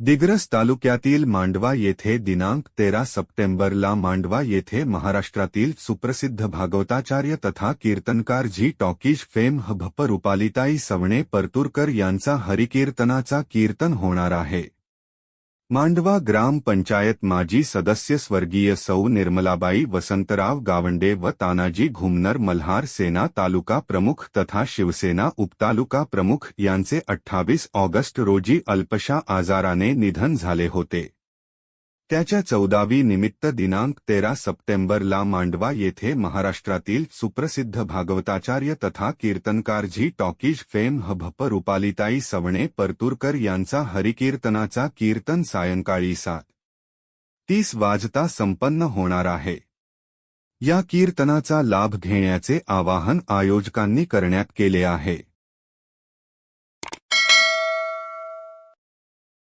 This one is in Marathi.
दिग्रस तालुक्यातील मांडवा येथे दिनांक 13 सप्टेंबरला मांडवा येथे महाराष्ट्रातील सुप्रसिद्ध भागवताचार्य तथा कीर्तनकार जी टॉकीज फेम भप रुपालीताई सवणे परतूरकर यांचा हरिकीर्तनाचा कीर्तन होणार आहे। मांडवा ग्राम पंचायत माजी सदस्य स्वर्गीय सौ निर्मलाबाई वसंतराव गावंडे व तानाजी घुमनर मल्हार सेना तालुका प्रमुख तथा शिवसेना उपतालुका प्रमुख यांचे 28 ऑगस्ट रोजी अल्पशा आजाराने निधन झाले होते। त्याच्या 14वी निमित्त दिनांक 13 सप्टेंबरला मांडवा येथे महाराष्ट्रातील सुप्रसिद्ध भागवताचार्य तथा कीर्तनकार जी टॉकीज फेम भप रुपालीताई सवणे परतूरकर यांचा हरिकीर्तनाचा कीर्तन सायंकाळी 7:30 वाजता संपन्न होणार आहे। या कीर्तनाचा लाभ घेण्याचे आवाहन आयोजकांनी करण्यात केले आहे।